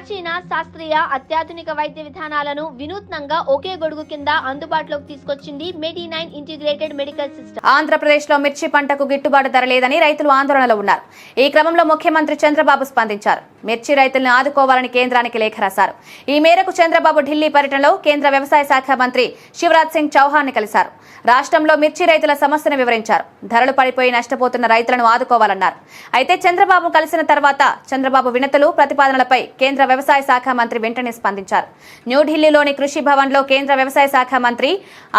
ప్రాచీన శాస్త్రీయ అత్యాధునిక వైద్య విధానాలను వినూత్నంగా ఒకే గొడుగు కింద అందుబాటులోకి తీసుకొచ్చింది మెడి9 ఇంటిగ్రేటెడ్ మెడికల్ సిస్టమ్. ఆంధ్రప్రదేశ్ లో మిర్చి పంటకు గిట్టుబాటు ధర లేదని రైతులు ఆందోళనలో ఉన్నారు. ఈ క్రమంలో ముఖ్యమంత్రి చంద్రబాబు స్పందించారు. మిర్చి రైతులను ఆదుకోవాలని కేంద్రానికి లేఖ రాశారు. ఈ మేరకు చంద్రబాబు ఢిల్లీ పర్యటనలో కేంద్ర వ్యవసాయ శాఖ మంత్రి శివరాజ్ సింగ్ చౌహాన్ ని కలిశారు. రాష్ట్రంలో మిర్చి రైతుల సమస్యను వివరించారు. ధరలు పడిపోయి నష్టపోతున్న రైతులను ఆదుకోవాలన్నారు. అయితే చంద్రబాబు కలిసిన తర్వాత చంద్రబాబు వినతులు ప్రతిపాదనలపై కేంద్ర వ్యవసాయ శాఖ మంత్రి వెంటనే స్పందించారు. న్యూఢిల్లీలోని కృషి భవన్ లో కేంద్ర వ్యవసాయ శాఖ మంత్రి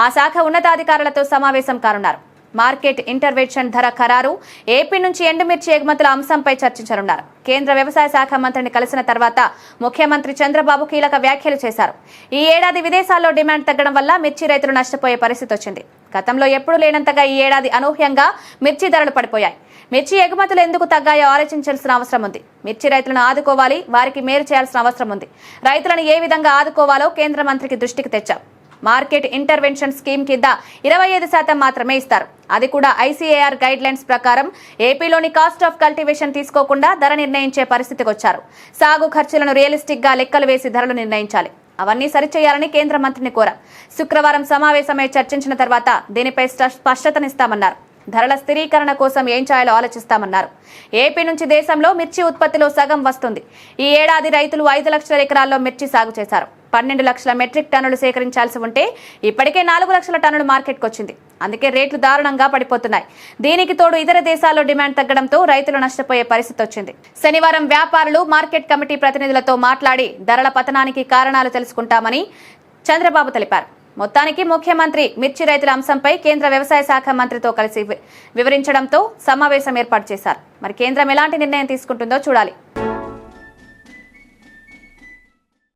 ఆ శాఖ ఉన్నతాధికారులతో సమావేశం కానున్నారు. మార్కెట్ ఇంటర్వెన్షన్ ధర ఖరారు, ఏపీ నుంచి ఎండుమిర్చి ఎగుమతుల అంశంపై చర్చించనున్నారు. కేంద్ర వ్యవసాయ శాఖ మంత్రిని కలిసిన తర్వాత ముఖ్యమంత్రి చంద్రబాబు కీలక వ్యాఖ్యలు చేశారు. ఈ ఏడాది విదేశాల్లో డిమాండ్ తగ్గడం వల్ల మిర్చి రైతులు నష్టపోయే పరిస్థితి వచ్చింది. గతంలో ఎప్పుడూ లేనంతగా ఈ ఏడాది అనూహ్యంగా మిర్చి ధరలు పడిపోయాయి. మిర్చి ఎగుమతులు ఎందుకు తగ్గాయో ఆలోచించాల్సిన అవసరం ఉంది. మిర్చి రైతులను ఆదుకోవాలి, వారికి మేలు చేయాల్సిన అవసరం ఉంది. రైతులను ఏ విధంగా ఆదుకోవాలో కేంద్ర మంత్రికి దృష్టికి తెచ్చాం. మార్కెట్ ఇంటర్వెన్షన్ స్కీమ్ కింద 25% మాత్రమే ఇస్తారు. అది కూడా ఐసీఏఆర్ గైడ్ లైన్స్ ప్రకారం ఏపీలోని కాస్ట్ ఆఫ్ కల్టివేషన్ తీసుకోకుండా ధర నిర్ణయించే పరిస్థితికి వచ్చారు. సాగు ఖర్చులను రియలిస్టిక్ గా లెక్కలు వేసి ధరలు నిర్ణయించాలి. అవన్నీ సరిచేయాలని కేంద్ర మంత్రిని కోరాం. శుక్రవారం సమావేశమై చర్చించిన తర్వాత దీనిపై స్పష్టతనిస్తామన్నారు. ధరల స్థిరీకరణ కోసం ఏం చేయాలో ఆలోచిస్తామన్నారు. ఏపీ నుంచి దేశంలో మిర్చి ఉత్పత్తిలో సగం వస్తుంది. ఈ ఏడాది రైతులు 5 లక్షల ఎకరాల్లో మిర్చి సాగు చేశారు. 12 లక్షల మెట్రిక్ టన్నులు సేకరించాల్సి ఉంటే ఇప్పటికే 4 లక్షల టన్నులు మార్కెట్కి వచ్చింది. అందుకే రేట్లు దారుణంగా పడిపోతున్నాయి. దీనికి తోడు ఇతర దేశాల్లో డిమాండ్ తగ్గడంతో రైతులు నష్టపోయే పరిస్థితి వచ్చింది. శనివారం వ్యాపారులు మార్కెట్ కమిటీ ప్రతినిధులతో మాట్లాడి ధరల పతనానికి కారణాలు తెలుసుకుంటామని చంద్రబాబు తెలిపారు. మొత్తానికి ముఖ్యమంత్రి మిర్చి రైతుల అంశంపై కేంద్ర వ్యవసాయ శాఖ మంత్రితో కలిసి వివరించడంతో సమావేశం ఏర్పాటు చేశారు. మరి కేంద్రం ఎలాంటి నిర్ణయం తీసుకుంటుందో చూడాలి.